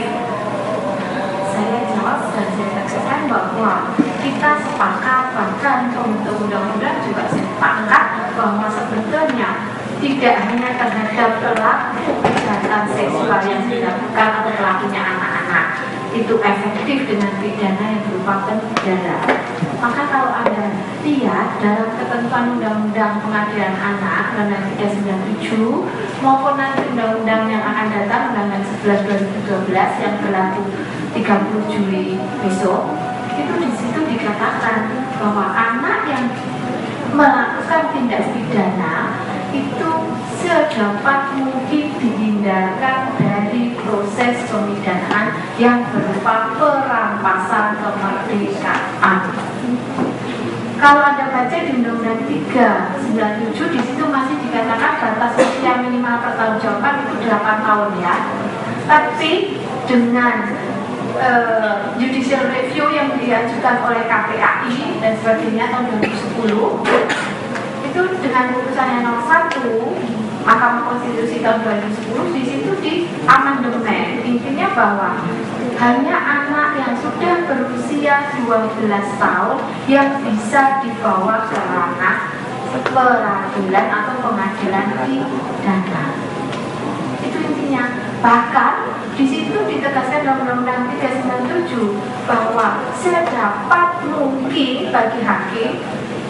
Saya jawab dan saya tegaskan bahwa kita sepakat, bahkan pembentuk undang-undang juga sepakat bahwa sebetulnya tidak hanya terhadap pelaku kejahatan seksual yang dilakukan atau pelakunya anak-anak itu efektif dengan pidana yang berupa penjara. Maka kalau Anda lihat dalam ketentuan Undang-Undang Pengadilan Anak Undang-Undang 397 maupun nanti undang-undang yang akan datang Undang-Undang 11 2012 yang berlaku 30 Juli besok, itu di situ dikatakan bahwa anak yang melakukan tindak pidana itu sedapat mungkin dihindarkan dari proses pemidanaan yang berupa perampasan kemerdekaan. Kalau Anda baca di Undang-Undang 397 di situ masih dikatakan batas usia minimal pertanggungjawaban itu 8 tahun ya. Tapi dengan judicial review yang diajukan oleh KPAI dan sebagainya tahun 2010 itu dengan putusannya nomor 1 Mahkamah Konstitusi tahun 2010 di situ di amandemen intinya bahwa hanya anak yang sudah berusia 12 tahun yang bisa dibawa ke ranah peradilan atau pengadilan pidana. Itu intinya. Bahkan di situ ditegaskan dalam Undang-Undang 397 bahwa sedapat mungkin bagi hakim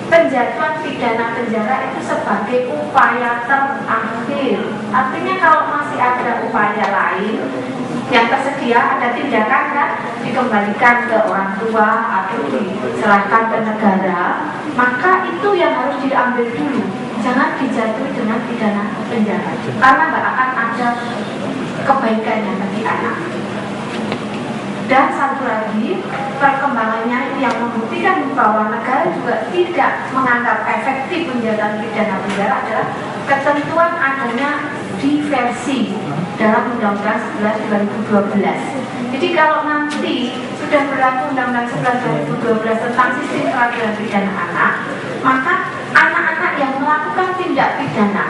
penjatuhan pidana penjara itu sebagai upaya terakhir. Artinya kalau masih ada upaya lain yang tersedia, ada tindakan kan dikembalikan ke orang tua atau diserahkan ke negara, maka itu yang harus diambil dulu. Jangan dijatuhi dengan pidana penjara karena nggak akan ada kebaikannya bagi anak. Dan satu lagi, perkembangannya yang membuktikan bahwa negara juga tidak menganggap efektif penjatuhan pidana penjara adalah ketentuan adanya diversi dalam Undang-Undang 11 2012. Jadi kalau nanti sudah berlaku Undang-Undang 11 2012 tentang sistem peradilan pidana anak, maka anak-anak yang melakukan tindak pidana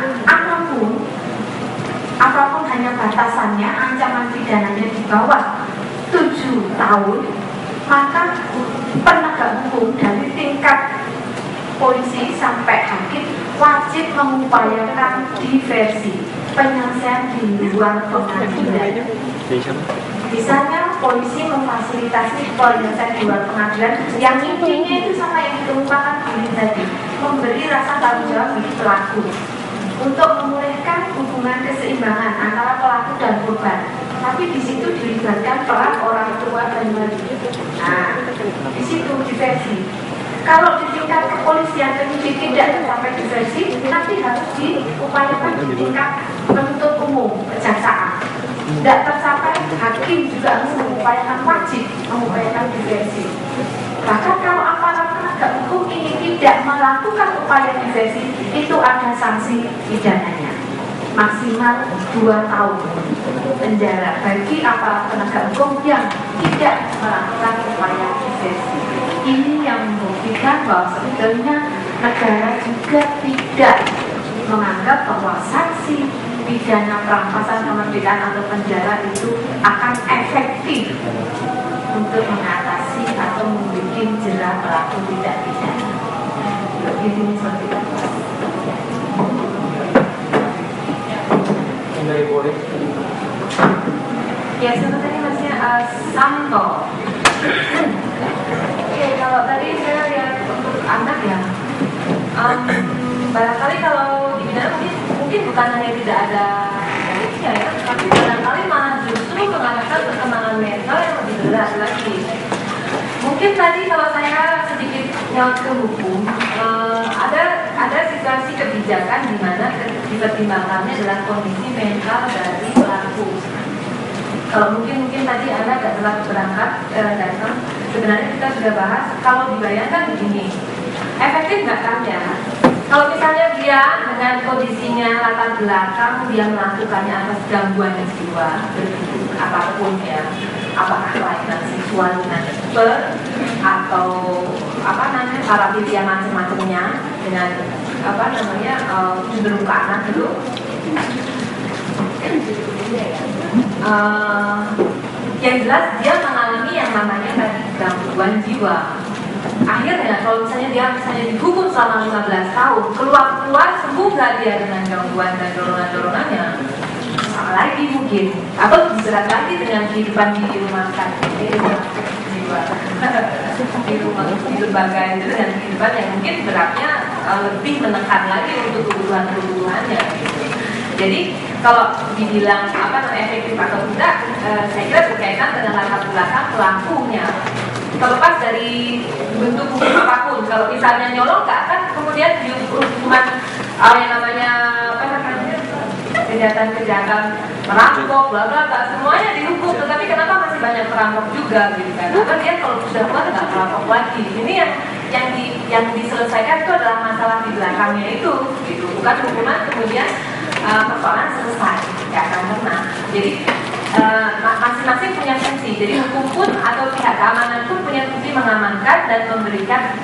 apapun hanya batasannya, ancaman pidananya di bawah 7 tahun, maka penegak hukum dari tingkat polisi sampai hakim wajib mengupayakan diversi penyelesaian di luar pengadilan. Misalnya polisi memfasilitasi penyelesaian di luar pengadilan yang intinya itu sama yang dikemukakan diri tadi, memberi rasa tanggung jawab bagi pelaku untuk memulihkan hubungan keseimbangan antara pelaku dan korban. Tapi di situ dilibatkan peran orang tua dan wali. Nah, di situ diversi. Kalau di tingkat kepolisian penyidik tidak sampai diversi, nanti harus diupayakan di tingkat penuntut umum, kejaksaan. Tidak tercapai, hakim juga harus mengupayakan, wajib mengupayakan diversi. Bahkan kalau aparat penegak hukum ini tidak melakukan upaya diversi, itu ada sanksi pidananya maksimal 2 tahun penjara bagi aparat penegak hukum yang tidak melakukan upaya diversi. Ini yang membuktikan bahwa sebetulnya negara juga tidak menganggap bahwa sanksi pidana perampasan kemerdekaan atau penjara itu akan efektif untuk mengatasi atau membuat jera pelaku tindak pidana. Jadi seperti itu. Ya, sebenarnya masnya Santo. Oke, kalau tadi saya lihat untuk anak ya, barangkali kalau di pidana mungkin bukan hanya tidak ada garisnya ya, tapi barangkali malah justru mengatakan perkembangan mental yang lebih berat lagi. Mungkin tadi kalau saya sedikit nyawat ke hukum, ada situasi kebijakan di mana dipertimbangkannya adalah kondisi mental dari pelaku. Kalau mungkin tadi Anda tidak telah berangkat datang, sebenarnya kita sudah bahas. Kalau dibayangkan begini, efektif nggak kan ya? Kalau misalnya dia dengan kondisinya latar belakang dia melakukannya atas gangguan jiwa, apapun ya, apakah kelainan seksual dengan atau parafilia macam-macamnya dengan cenderung ke anak itu. Yang jelas dia mengalami yang yang namanya tadi gangguan jiwa. Akhirnya kalau misalnya dia dihukum selama 15 tahun, keluar sembuh nggak dia dengan gangguan dan dorongan-dorongannya, sama lagi mungkin, atau dijerat lagi dengan kehidupan di rumah sakit, di lembaga itu dengan kehidupan yang mungkin beratnya lebih menekan lagi untuk kebutuhannya. Jadi kalau dibilang efektif atau tidak, saya kira berkaitan dengan latar belakang pelakunya. Terlepas dari bentuk hukum apapun, kalau misalnya nyolong nggak akan kemudian dihukuman yang namanya kejahatan merampok, bla bla bla, semuanya dihukum. Tetapi kenapa masih banyak perampok juga gitu kan? Karena dia kalau sudah keluar nggak merampok lagi. Ini yang diselesaikan itu adalah masalah di belakangnya itu, gitu. Bukan hukuman kemudian persoalan selesai, nggak akan pernah. Jadi masing-masing punya fungsi. Jadi hukum pun atau pihak keamanan pun punya fungsi mengamankan dan memberikan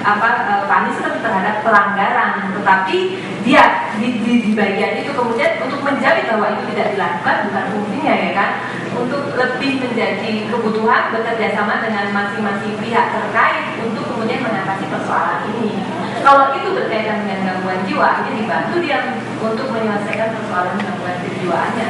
punishment terhadap pelanggaran. Tetapi dia di bagian itu kemudian untuk menjamin bahwa itu tidak dilakukan bukan fungsinya, ya kan? Untuk lebih menjadi kebutuhan bekerja sama dengan masing-masing pihak terkait untuk kemudian mengatasi persoalan ini. Kalau itu berkaitan dengan gangguan jiwa, ini dibantu dia untuk menyelesaikan persoalan gangguan kejiwaannya.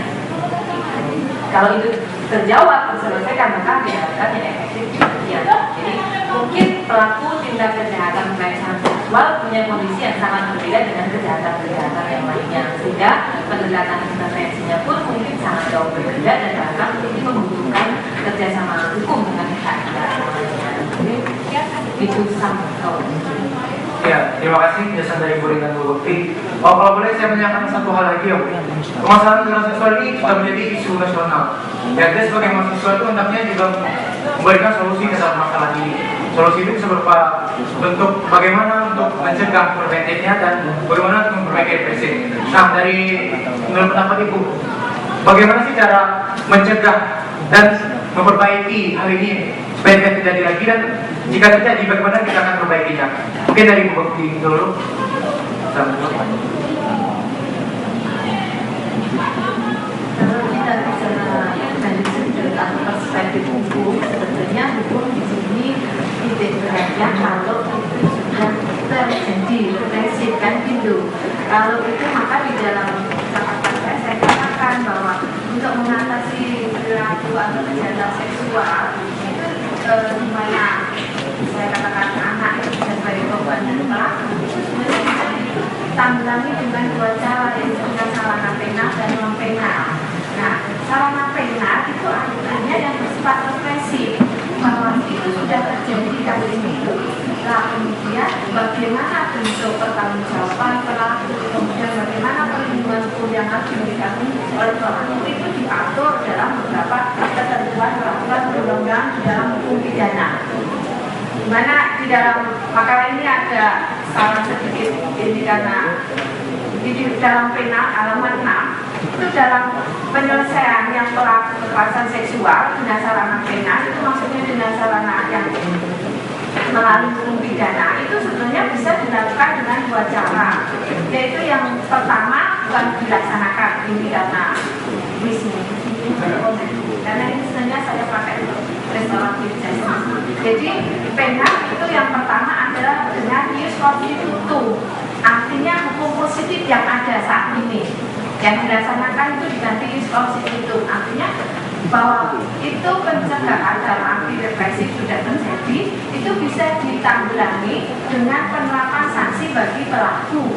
Kalau itu terjawab, terselesaikan, maka diharapkan yang efektif ya. Jadi mungkin pelaku tindak kejahatan kekerasan seksual punya kondisi yang sangat berbeda dengan kejahatan-kejahatan yang lainnya, sehingga pendekatan intervensinya pun mungkin sangat jauh berbeda dan bahkan ini membutuhkan kerjasama hukum dengan pihak lainnya. Itu sama. Ya, terima kasih penjelasan dari Bu Rina dan Bu Bekti. Kalau boleh saya menanyakan satu hal lagi, Om. Permasalahan kekerasan seksual ini sudah menjadi isu nasional. Ya, kita sebagai mahasiswa itu hendaknya juga memberikan solusi ke dalam masalah ini. Solusi itu bisa berupa bentuk bagaimana untuk mencegah preventifnya dan bagaimana untuk memperbaiki represi. Nah, dari menurut pendapat Ibu, bagaimana sih cara mencegah dan memperbaiki hal ini supaya tidak terjadi lagi, dan jika terjadi bagaimana kita akan perbaikinya? Mungkin dari Bu Bekti dulu. Kalau kita bicara dari sudut atau perspektif hukum, sebetulnya hukum di sini tidak bekerja kalau itu sudah terjadi represif kan gitu. Kalau itu maka di dalam catatan saya katakan bahwa untuk mengatasi perilaku atau kejahatan seksual itu di mana saya katakan anak itu sebagai korban dan pelaku itu sebenarnya bisa ditanggulangi dengan dua cara, yaitu dengan sarana penal dan non penal. Nah, sarana penal itu artinya yang bersifat represif, bahwa itu sudah terjadi kali ini. Nah, kemudian bagaimana bentuk pertanggungjawaban pelaku, kemudian bagaimana perlindungan hukum yang harus diberikan oleh pelaku itu diatur dalam beberapa ketentuan peraturan perundang-undangan di dalam hukum pidana. Di mana di dalam makalah ini ada salah sedikit ini karena di dalam penal halaman 6 itu dalam penyelesaian yang pelaku kekerasan seksual dengan sarana penal itu maksudnya dengan sarana yang melalui hukum pidana itu sebenarnya bisa dilakukan dengan dua cara, yaitu yang pertama bukan dilaksanakan di pidana karena ini sebenarnya saya pakai restoratif justice. Jadi penal itu yang pertama adalah dengan ius constitutum, artinya hukum positif yang ada saat ini yang dilaksanakan itu diganti ius constitutum, artinya bahwa itu pencegahan dalam arti represif sudah terjadi itu bisa ditanggulangi dengan penerapan sanksi bagi pelaku.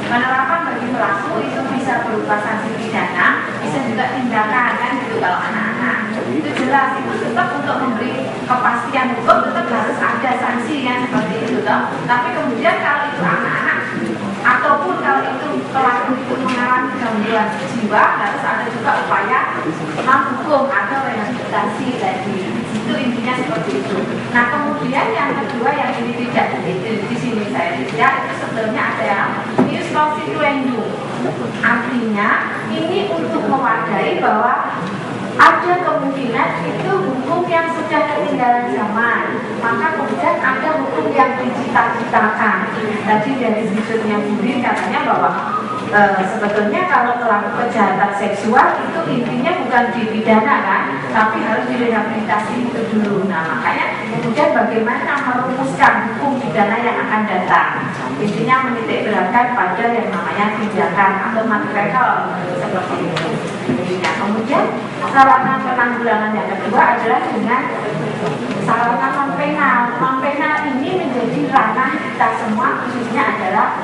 Penerapan bagi pelaku itu bisa berupa sanksi pidana, bisa juga tindakan kan gitu. Kalau anak-anak itu jelas itu tetap untuk memberi kepastian hukum tetap harus ada sanksinya seperti itu toh. Tapi kemudian kalau itu anak-anak ataupun kalau itu pelaku itu mengalami gangguan jiwa harus ada juga upaya hukum atau rehabilitasi tadi. Itu intinya seperti itu. Nah kemudian yang kedua yang ini tidak di sini saya tidak itu sebenarnya ada yang ius constituendum. Artinya ini untuk mewadahi bahwa ada kemungkinan itu hukum yang sudah ketinggalan zaman, maka kemudian ada hukum yang dicita-citakan. Tadi dari sudutnya Burin katanya bahwa sebetulnya kalau pelaku kejahatan seksual itu intinya bukan dipidana kan, tapi harus direhabilitasi itu dulu. Nah makanya kemudian bagaimana merumuskan hukum pidana yang akan datang, intinya menitik beratkan pada yang namanya tindakan atau material seperti itu. Nah, kemudian sarana penanggulangan yang kedua adalah dengan sarana non-penal. Non-penal ini menjadi ranah kita semua, khususnya adalah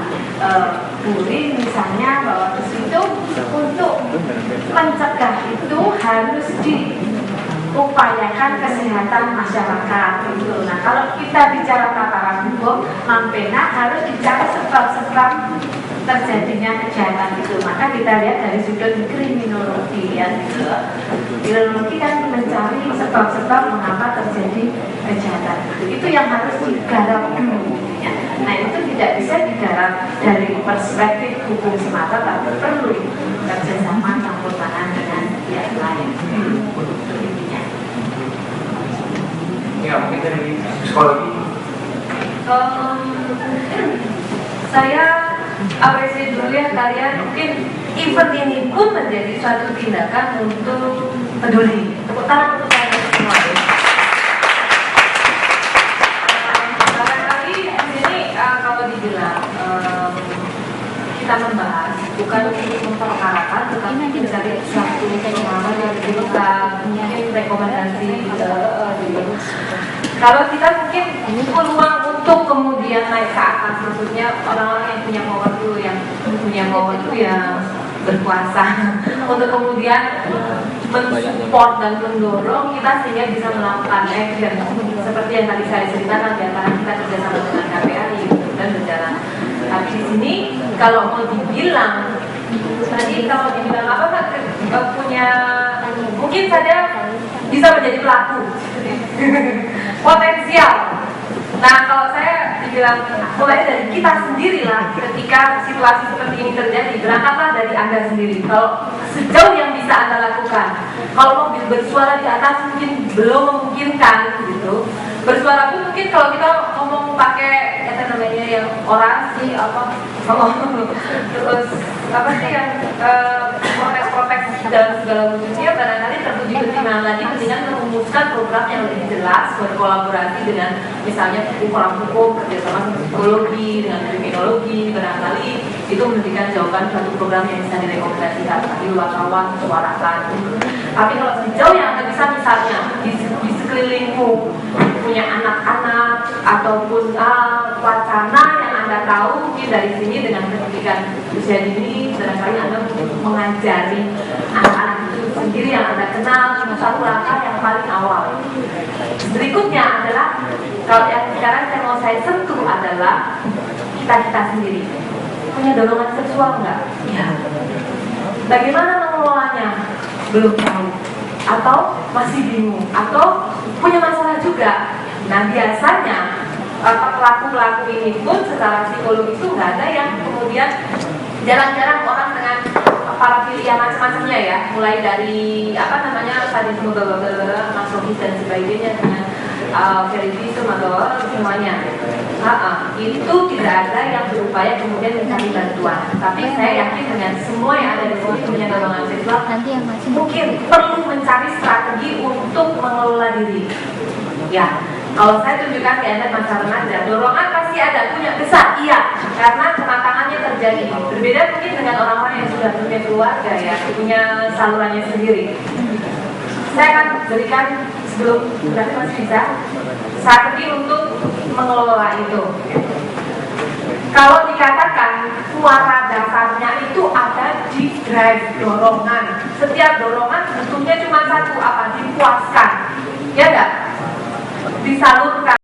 bullying misalnya, bahwa di situ untuk mencegah itu harus diupayakan kesehatan masyarakat gitu. Nah kalau kita bicara tataran hukum, non-penal harus bicara sebab-sebab terjadinya kejahatan itu. Maka kita lihat dari sudut kriminologi ya gitu. Kriminologi kan mencari sebab-sebab mengapa terjadi kejahatan itu yang harus digarap dulu ya. Nah itu tidak bisa digarap dari perspektif hukum semata, tapi perlu kerjasama campur tangan dengan pihak lain. Intinya. Ya mungkin dari psikologi. Saya apresiasi dulu ya kalian, mungkin event ini pun menjadi suatu tindakan untuk peduli. Tepuk tangan untuk kalian semua ya. Barangkali di sini kalau dibilang kita membahas bukan untuk memperkarakan, tetapi mencari suatu pengalaman yang kita mungkin rekomendasi. Kalau kita mungkin peluang untuk kemudian naik ke atas, maksudnya orang-orang yang punya power itu yang berkuasa untuk kemudian mensupport dan mendorong kita sehingga bisa melakukan action seperti yang tadi saya ceritakan, di antara kita kerjasama dengan KPAI dan berjalan. Tapi di sini kalau mau dibilang tadi, kalau dibilang apa punya mungkin saja bisa menjadi pelaku potensial. Nah kalau saya dibilang mulai dari kita sendirilah, ketika situasi seperti ini terjadi, berangkatlah dari Anda sendiri. Kalau sejauh yang bisa Anda lakukan, kalau mau bersuara di atas mungkin belum memungkinkan gitu. Bersuara pun mungkin kalau kita ngomong pakai apa namanya yang orasi terus apa sih yang protes dalam segala wujudnya, barangkali terpuji ketimbangan lagi mendingan merumuskan program yang lebih jelas, berkolaborasi dengan misalnya orang hukum, kerjasama dengan psikologi, dengan kriminologi, barangkali itu memberikan jawaban suatu program yang bisa direkomendasikan, tadi wartawan, suarakan. Tapi kalau sejauh yang Anda bisa misalnya di sekelilingmu punya anak-anak ataupun wacana yang Anda tahu mungkin dari sini dengan pendidikan usia dini, barangkali Anda mengajari anak-anak itu sendiri yang Anda kenal, itu satu langkah yang paling awal. Berikutnya adalah kalau yang sekarang yang mau saya sentuh adalah kita sendiri. Punya dorongan seksual nggak? Ya. Bagaimana mengelolanya? Belum tahu. Atau masih bingung? Atau punya masalah juga? Nah biasanya pelaku-pelaku ini pun secara psikologi itu nggak ada yang kemudian jarang-jarang orang dengan parafilia macam-macamnya ya, mulai dari apa namanya sadisme, masokis dan sebagainya dengan fetinisme atau semuanya. Itu tidak ada yang berupaya kemudian mencari bantuan. Tapi saya yakin dengan semua yang ada di sini punya dorongan seksual, mungkin perlu mencari strategi untuk mengelola diri. Ya, kalau saya tunjukkan di Anda masa remaja, dorongan pasti ada, punya besar, iya, karena kematangannya terjadi. Berbeda mungkin dengan orang-orang yang sudah punya keluarga ya, punya salurannya sendiri. Saya akan berikan sebelum berarti masih bisa strategi untuk mengelola itu. Kalau dikatakan muara dasarnya itu ada di drive dorongan. Setiap dorongan sebetulnya cuma satu, apa? Dipuaskan, ya enggak? Disalurkan.